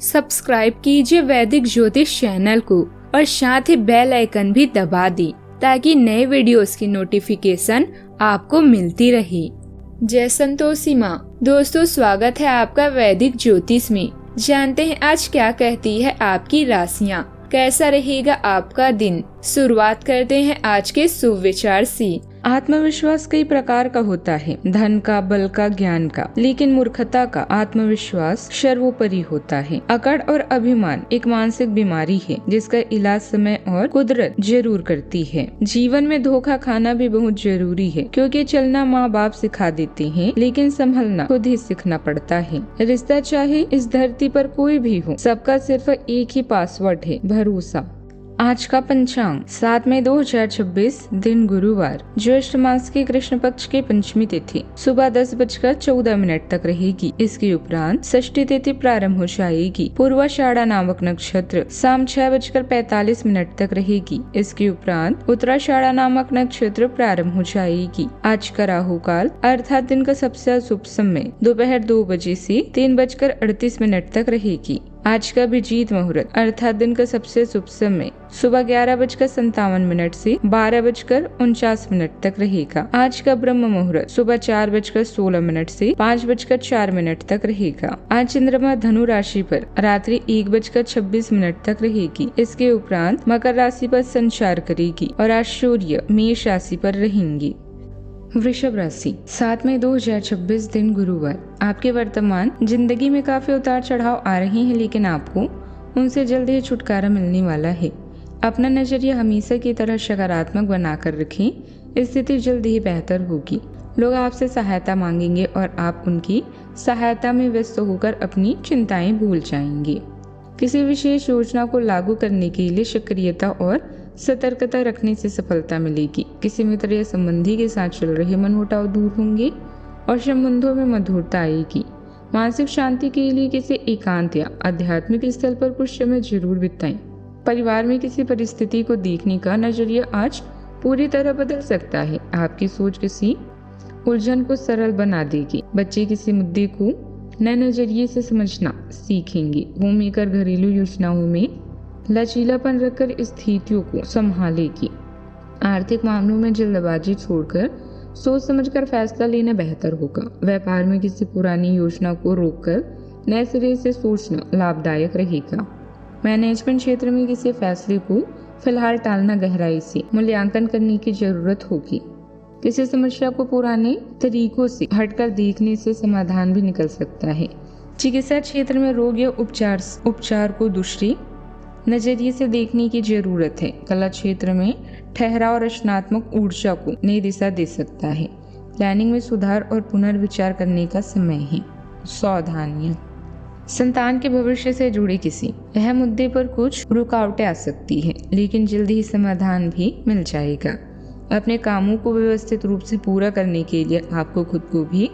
Subscribe कीजिए वैदिक ज्योतिष चैनल को और साथ ही बेल आइकन भी दबा दी ताकि नए वीडियोस की नोटिफिकेशन आपको मिलती रहे। जय संतोषी माँ। दोस्तों, स्वागत है आपका वैदिक ज्योतिष में। जानते हैं आज क्या कहती है आपकी राशियाँ, कैसा रहेगा आपका दिन। शुरुआत करते हैं आज के शुभ विचार से। आत्मविश्वास कई प्रकार का होता है, धन का, बल का, ज्ञान का, लेकिन मूर्खता का आत्मविश्वास सर्वोपरि होता है। अकड़ और अभिमान एक मानसिक बीमारी है जिसका इलाज समय और कुदरत जरूर करती है। जीवन में धोखा खाना भी बहुत जरूरी है क्योंकि चलना माँ बाप सिखा देते हैं, लेकिन संभलना खुद ही सीखना पड़ता है। रिश्ता चाहे इस धरती पर कोई भी हो, सबका सिर्फ एक ही पासवर्ड है, भरोसा। आज का पंचांग 7 मई 2026, दिन गुरुवार, ज्येष्ठ मास की कृष्ण पक्ष की पंचमी तिथि सुबह 10:14 तक रहेगी। इसके उपरांत षष्ठी तिथि प्रारंभ हो जाएगी। पूर्वाषाढ़ा नामक नक्षत्र शाम 6:45 तक रहेगी। इसके उपरांत उत्तराषाढ़ा नामक नक्षत्र प्रारंभ हो जाएगी। आज का राहु काल अर्थात दिन का सबसे अशुभ समय दोपहर 2 बजे से 3:38 तक रहेगी। आज का अभिजीत मुहूर्त अर्थात दिन का सबसे शुभ समय सुबह 11:57 से 12:49 तक रहेगा। आज का ब्रह्म मुहूर्त सुबह 4:16 से 5:04 तक रहेगा। आज चंद्रमा धनु राशि पर रात्रि 1:26 तक रहेगी। इसके उपरांत मकर राशि पर संचार करेगी और आज सूर्य मेष राशि पर रहेंगी। वृषभ राशि 7 मई 2026, दिन गुरुवार, आपके वर्तमान जिंदगी में काफी उतार चढ़ाव आ रहे हैं, लेकिन आपको उनसे जल्द ही छुटकारा मिलने वाला है। अपना नजरिया हमेशा की तरह सकारात्मक बनाकर रखें, स्थिति जल्द ही बेहतर होगी। लोग आपसे सहायता मांगेंगे और आप उनकी सहायता में व्यस्त होकर अपनी चिंताएं भूल जाएंगे। किसी विशेष योजना को लागू करने के लिए सक्रियता और सतर्कता रखने से सफलता मिलेगी। किसी मित्र या संबंधी के साथ चल रहे मनमुटाव दूर होंगे और संबंधों में मधुरता आएगी। मानसिक शांति के लिए किसी एकांत या आध्यात्मिक स्थल पर कुछ समय जरूर बिताएं। परिवार में किसी परिस्थिति को देखने का नजरिया आज पूरी तरह बदल सकता है। आपकी सोच किसी उलझन को सरल बना देगी। बच्चे किसी मुद्दे को नए नजरिए से समझना सीखेंगे। होम मेकर घरेलू योजनाओं में लचीलापन रखकर स्थितियों को संभालेगी। आर्थिक मामलों में जल्दबाजी छोड़कर सोच समझकर फैसला लेना बेहतर होगा। व्यापार में किसी पुरानी योजना को रोककर नए सिरे से सोचना लाभदायक रहेगा। मैनेजमेंट क्षेत्र में किसी फैसले को फिलहाल टालना गहराई से मूल्यांकन करने की जरूरत होगी। किसी समस्या को पुराने तरीकों से हटकर देखने से समाधान भी निकल सकता है। चिकित्सा क्षेत्र में रोग या उपचार को दूसरी नजरिए से देखने की जरूरत है। कला क्षेत्र में ठहराव और रचनात्मक ऊर्जा को नई दिशा दे सकता है। प्लानिंग में सुधार और पुनर्विचार करने का समय है। सावधानियां, संतान के भविष्य से जुड़े किसी अहम मुद्दे पर कुछ रुकावटें आ सकती है, लेकिन जल्द ही समाधान भी मिल जाएगा। अपने कामों को व्यवस्थित रूप से पूरा करने के लिए आपको खुद को भी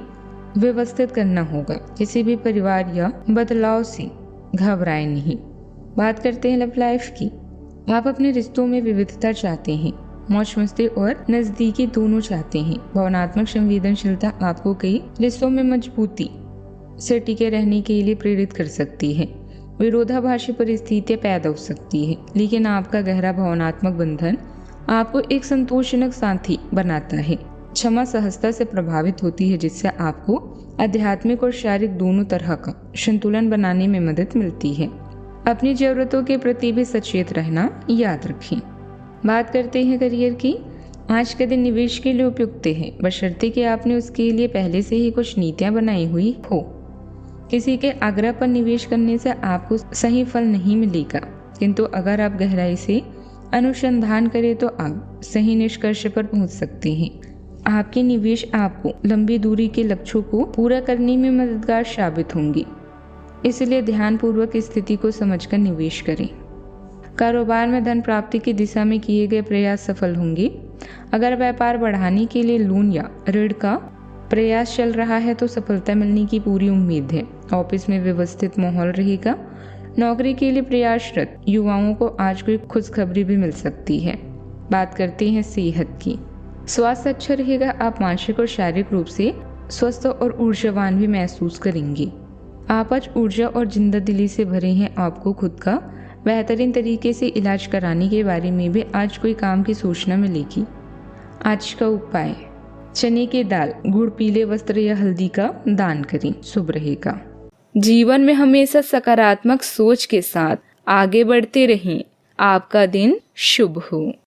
व्यवस्थित करना होगा। किसी भी परिवार या बदलाव से घबराएं नहीं। बात करते हैं लव लाइफ की। आप अपने रिश्तों में विविधता चाहते हैं, मौज मस्ती और नजदीकी दोनों चाहते हैं। भावनात्मक संवेदनशीलता आपको कई रिश्तों में मजबूती से टिके रहने के लिए प्रेरित कर सकती है। विरोधाभासी परिस्थितियां पैदा हो सकती है, लेकिन आपका गहरा भावनात्मक बंधन आपको एक संतोषजनक साथी बनाता है। क्षमा सहजता से प्रभावित होती है, जिससे आपको आध्यात्मिक और शारीरिक दोनों तरह का संतुलन बनाने में मदद मिलती है। अपनी जरूरतों के प्रति भी सचेत रहना याद रखें। बात करते हैं करियर की। आज का दिन निवेश के लिए उपयुक्त है, बशर्ते कि आपने उसके लिए पहले से ही कुछ नीतियां बनाई हुई हो। किसी के आग्रह पर निवेश करने से आपको सही फल नहीं मिलेगा, किंतु अगर आप गहराई से अनुसंधान करें तो आप सही निष्कर्ष पर पहुंच सकते हैं। आपके निवेश आपको लंबी दूरी के लक्ष्यों को पूरा करने में मददगार साबित होंगे, इसलिए ध्यानपूर्वक स्थिति को समझकर निवेश करें। कारोबार में धन प्राप्ति की दिशा में किए गए प्रयास सफल होंगे। अगर व्यापार बढ़ाने के लिए लोन या ऋण का प्रयास चल रहा है तो सफलता मिलने की पूरी उम्मीद है। ऑफिस में व्यवस्थित माहौल रहेगा। नौकरी के लिए प्रयासरत युवाओं को आज कोई खुशखबरी भी मिल सकती है। बात करते हैं सेहत की। स्वास्थ्य अच्छा रहेगा। आप मानसिक और शारीरिक रूप से स्वस्थ और ऊर्जावान भी महसूस करेंगे। आप आज ऊर्जा और जिंदा दिली से भरे हैं। आपको खुद का बेहतरीन तरीके से इलाज कराने के बारे में भी आज कोई काम की सूचना मिलेगी। आज का उपाय, चने की दाल, गुड़, पीले वस्त्र या हल्दी का दान करें, शुभ रहेगा। जीवन में हमेशा सकारात्मक सोच के साथ आगे बढ़ते रहें। आपका दिन शुभ हो।